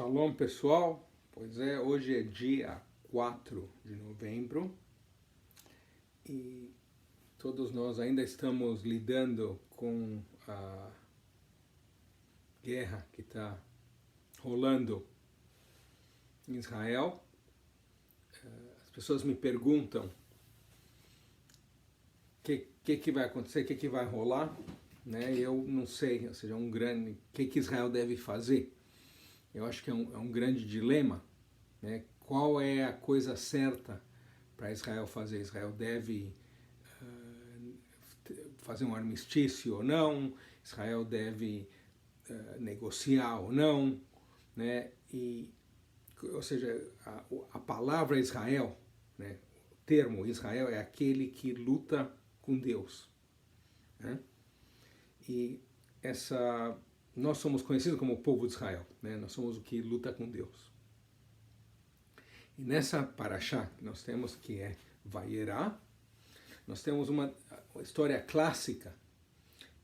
Shalom, pessoal. Pois é, hoje é dia 4 de novembro e todos nós ainda estamos lidando com a guerra que está rolando em Israel. As pessoas me perguntam o que vai acontecer, o que vai rolar, né? Eu não sei, ou seja, o que Israel deve fazer. Eu acho que é um grande dilema, né? Qual é a coisa certa para Israel fazer? Israel deve fazer um armistício ou não? Israel deve negociar ou não? Né? Ou seja, a palavra Israel, né? O termo Israel é aquele que luta com Deus, né? E nós somos conhecidos como o povo de Israel, né? Nós somos o que luta com Deus. E nessa paraxá que nós temos, que é Vayera, nós temos uma história clássica,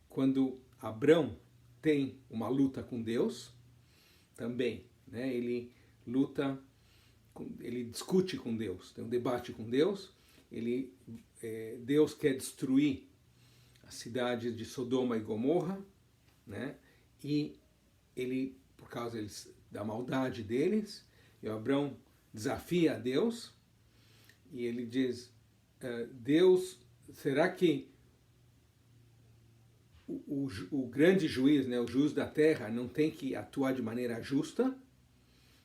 quando Abrão tem uma luta com Deus, também, né? Ele discute com Deus, tem um debate com Deus, Deus quer destruir as cidades de Sodoma e Gomorra, né? E por causa da maldade deles, e Abrão desafia a Deus, e ele diz, Deus, será que o grande juiz, né, o juiz da terra, não tem que atuar de maneira justa?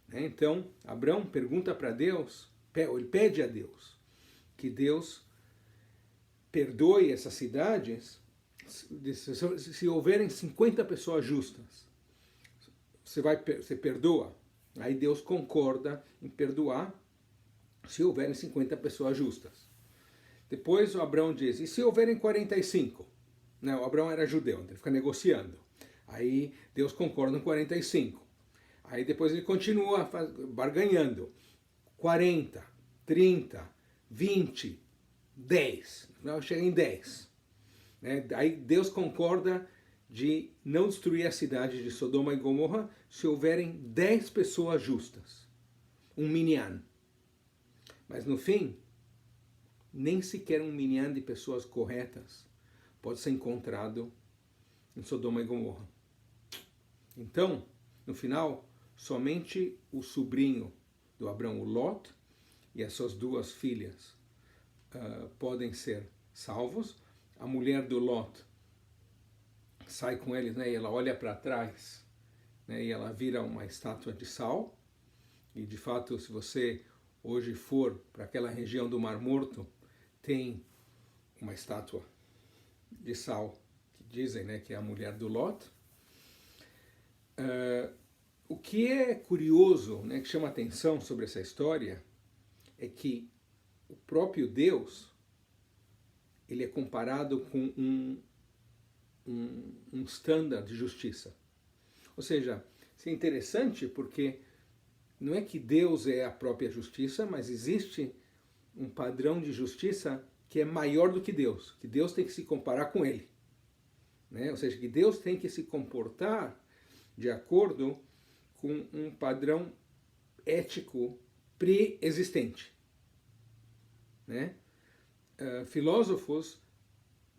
Né? Então, Abrão pergunta para Deus, ele pede a Deus, que Deus perdoe essas cidades se houverem 50 pessoas justas. Você perdoa? Aí Deus concorda em perdoar se houverem 50 pessoas justas. Depois o Abrão diz, e se houverem 45? Não, o Abrão era judeu, então ele fica negociando. Aí Deus concorda em 45. Aí depois ele continua barganhando. 40, 30, 20, 10. Não, chega em 10. Né? Aí Deus concorda de não destruir a cidade de Sodoma e Gomorra se houverem 10 pessoas justas. Um minyan. Mas no fim, nem sequer um minyan de pessoas corretas pode ser encontrado em Sodoma e Gomorra. Então, no final, somente o sobrinho do Abrão, o Lot, e as suas duas filhas podem ser salvos. A mulher do Lot sai com eles, né, e ela olha para trás, né, e ela vira uma estátua de sal. E de fato, se você hoje for para aquela região do Mar Morto, tem uma estátua de sal que dizem, né, que é a mulher do Lot. O que é curioso, né, que chama atenção sobre essa história, é que o próprio Deus, ele é comparado com um standard de justiça. Ou seja, isso é interessante porque não é que Deus é a própria justiça, mas existe um padrão de justiça que é maior do que Deus tem que se comparar com ele. Né? Ou seja, que Deus tem que se comportar de acordo com um padrão ético pré-existente. Né? Filósofos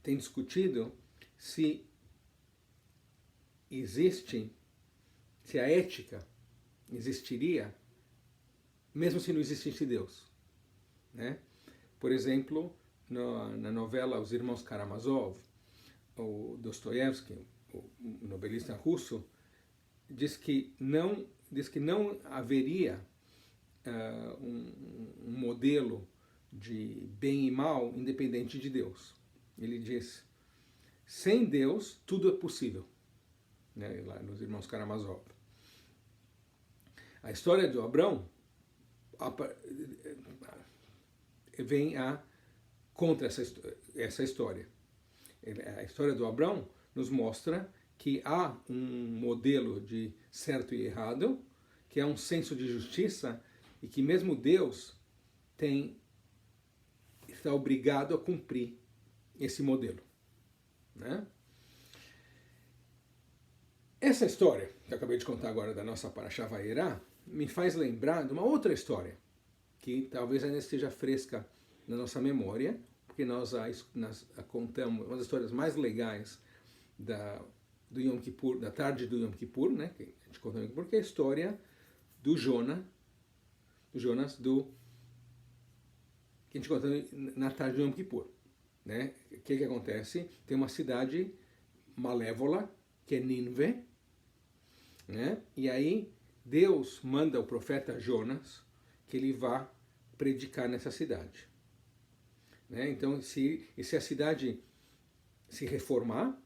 têm discutido se a ética existiria mesmo se não existisse Deus. Né? Por exemplo, na novela Os Irmãos Karamazov, o Dostoiévski, o novelista russo, diz que não haveria um modelo de bem e mal independente de Deus. Ele diz, sem Deus tudo é possível, né, lá nos Irmãos Karamazov. A história do Abrão vem contra essa história. A história do Abrão nos mostra que há um modelo de certo e errado, que há um senso de justiça e que mesmo Deus está obrigado a cumprir esse modelo. Né? Essa história que eu acabei de contar agora da nossa Parashá Vayera me faz lembrar de uma outra história que talvez ainda esteja fresca na nossa memória, porque nós a contamos uma das histórias mais legais do Yom Kippur, da tarde do Yom Kippur, né? Que a gente conta no Yom Kippur, que é a história do Jonas, que a gente conta na tarde do Yom Kippur, né? O que acontece? Tem uma cidade malévola, que é Nínive, né? E aí Deus manda o profeta Jonas que ele vá predicar nessa cidade, né? Então, se a cidade se reformar,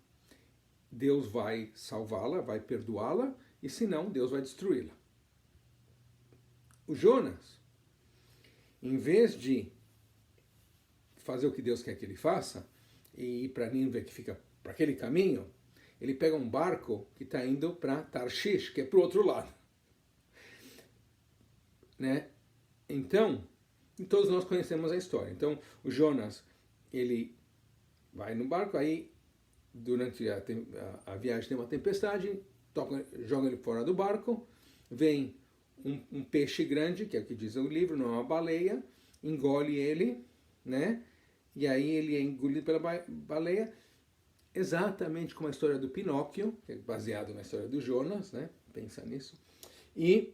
Deus vai salvá-la, vai perdoá-la, e se não, Deus vai destruí-la. O Jonas, em vez de fazer o que Deus quer que ele faça, e ir para Nínive, que fica para aquele caminho, ele pega um barco que está indo para Tarshish, que é para o outro lado, né? Então, todos nós conhecemos a história. Então, o Jonas, ele vai no barco, aí durante a viagem tem uma tempestade, joga ele fora do barco, vem um peixe grande, que é o que diz o livro, não é uma baleia, engole ele, né? E aí ele é engolido pela baleia, exatamente como a história do Pinóquio, que é baseado na história do Jonas, né? Pensa nisso. E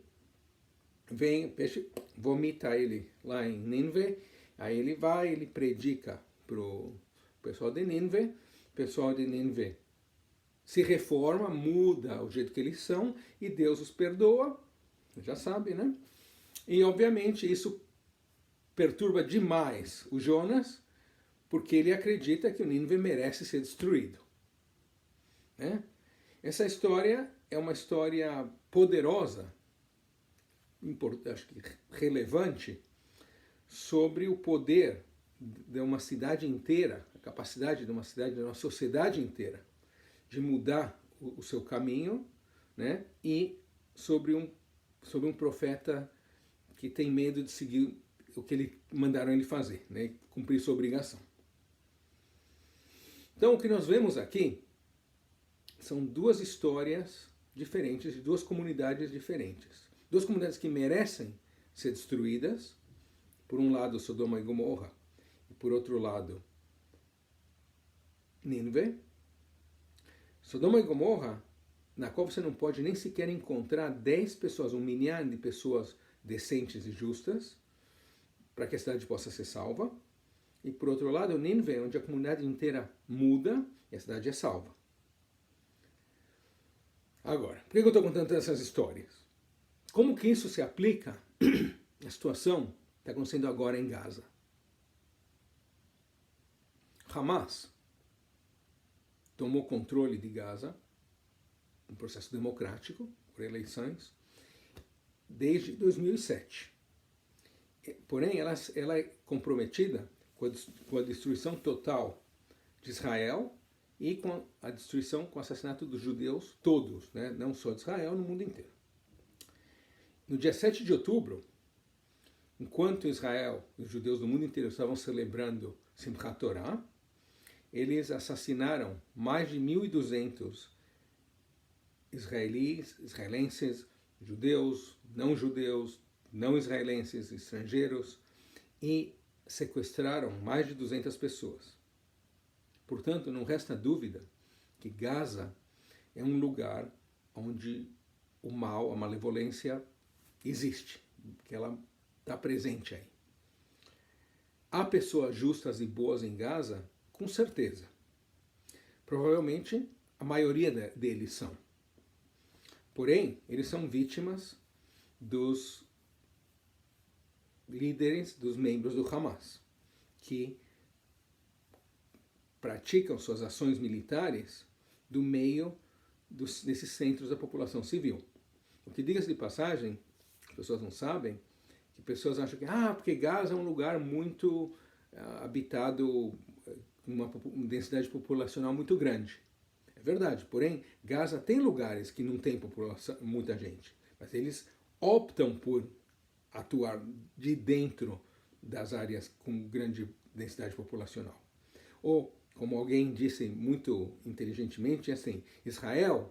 vem o peixe, vomita ele lá em Nínive, aí ele predica para o pessoal de Nínive, o pessoal de Nínive se reforma, muda o jeito que eles são, e Deus os perdoa, já sabe, né? E obviamente isso perturba demais o Jonas, porque ele acredita que o Nínive merece ser destruído, né? Essa história é uma história poderosa, acho que relevante, sobre o poder de uma cidade inteira, a capacidade de uma cidade, de uma sociedade inteira, de mudar o seu caminho, né? E sobre um profeta que tem medo de seguir o que mandaram ele fazer, né? Cumprir sua obrigação. Então, o que nós vemos aqui são duas histórias diferentes, de duas comunidades diferentes. Duas comunidades que merecem ser destruídas. Por um lado, Sodoma e Gomorra, e por outro lado, Nínive. Sodoma e Gomorra, na qual você não pode nem sequer encontrar 10 pessoas, um minyan de pessoas decentes e justas, para que a cidade possa ser salva. E por outro lado, Nínive, onde a comunidade inteira muda e a cidade é salva. Agora, por que eu estou contando essas histórias? Como que isso se aplica à situação que está acontecendo agora em Gaza? Hamas tomou controle de Gaza, um processo democrático, por eleições, desde 2007. Porém, ela é comprometida com a destruição total de Israel e com a destruição, com o assassinato dos judeus todos, né? Não só de Israel, no mundo inteiro. No dia 7 de outubro, enquanto Israel e os judeus do mundo inteiro estavam celebrando Simchat Torah, eles assassinaram mais de 1.200 israelenses, judeus, não israelenses, estrangeiros, e sequestraram mais de 200 pessoas. Portanto, não resta dúvida que Gaza é um lugar onde o mal, a malevolência existe, que ela está presente aí. Há pessoas justas e boas em Gaza? Com certeza. Provavelmente a maioria deles são. Porém, eles são vítimas dos líderes, dos membros do Hamas, que praticam suas ações militares do meio desses centros da população civil. O que, diga-se de passagem, as pessoas não sabem, que pessoas acham que porque Gaza é um lugar muito habitado, com uma densidade populacional muito grande. É verdade, porém, Gaza tem lugares que não tem muita gente, mas eles optam por atuar de dentro das áreas com grande densidade populacional. Ou, como alguém disse muito inteligentemente, assim, Israel,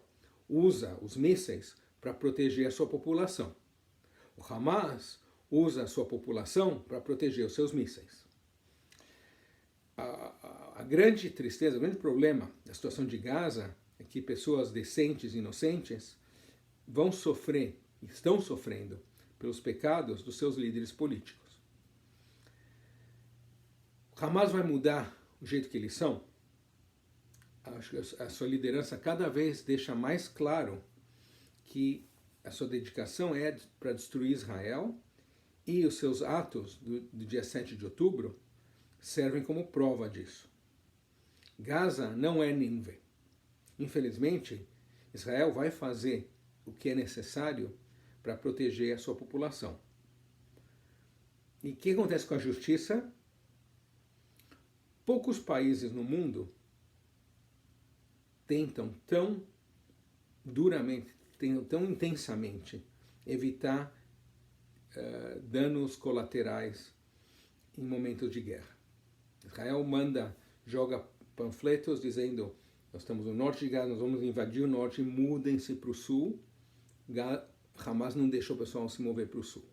usa os mísseis para proteger a sua população. O Hamas usa a sua população para proteger os seus mísseis. A grande tristeza, o grande problema da situação de Gaza é que pessoas decentes e inocentes vão sofrer, estão sofrendo, pelos pecados dos seus líderes políticos. O Hamas vai mudar o jeito que eles são? Acho que a sua liderança cada vez deixa mais claro que a sua dedicação é para destruir Israel, e os seus atos do dia 7 de outubro servem como prova disso. Gaza não é Nínive. Infelizmente, Israel vai fazer o que é necessário para proteger a sua população. E o que acontece com a justiça? Poucos países no mundo tentam tão duramente, tão intensamente evitar danos colaterais em momentos de guerra. Israel joga panfletos dizendo: nós estamos no norte de Gaza, nós vamos invadir o norte, mudem-se para o sul. Hamas não deixou o pessoal se mover para o sul.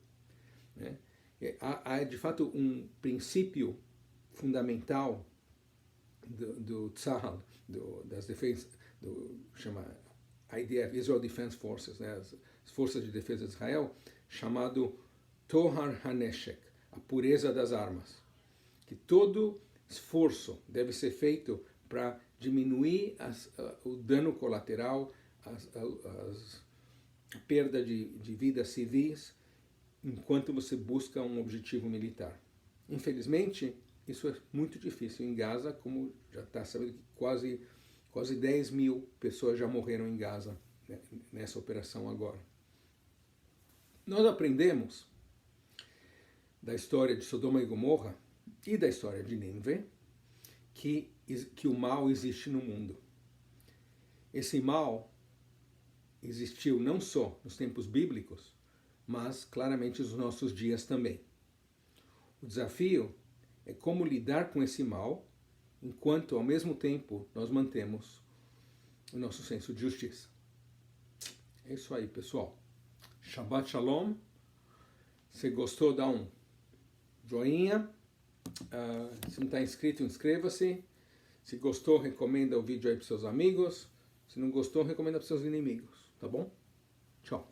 Né? Há de fato um princípio fundamental do Tzahal, das defesas, chama IDF, Israel Defense Forces, né? As forças de defesa de Israel, chamado Tohar HaNeshek, a pureza das armas. Que todo esforço deve ser feito para diminuir o dano colateral, a perda de vidas civis, enquanto você busca um objetivo militar. Infelizmente, isso é muito difícil em Gaza, como já está sabendo que quase 10 mil pessoas já morreram em Gaza, né, nessa operação agora. Nós aprendemos da história de Sodoma e Gomorra e da história de Nínive que o mal existe no mundo. Esse mal existiu não só nos tempos bíblicos, mas claramente nos nossos dias também. O desafio é como lidar com esse mal, enquanto ao mesmo tempo nós mantemos o nosso senso de justiça. É isso aí, pessoal. Shabbat Shalom. Se gostou, dá um joinha. Se não está inscrito, inscreva-se. Se gostou, recomenda o vídeo aí para seus amigos. Se não gostou, recomenda para seus inimigos. Tá bom? Tchau.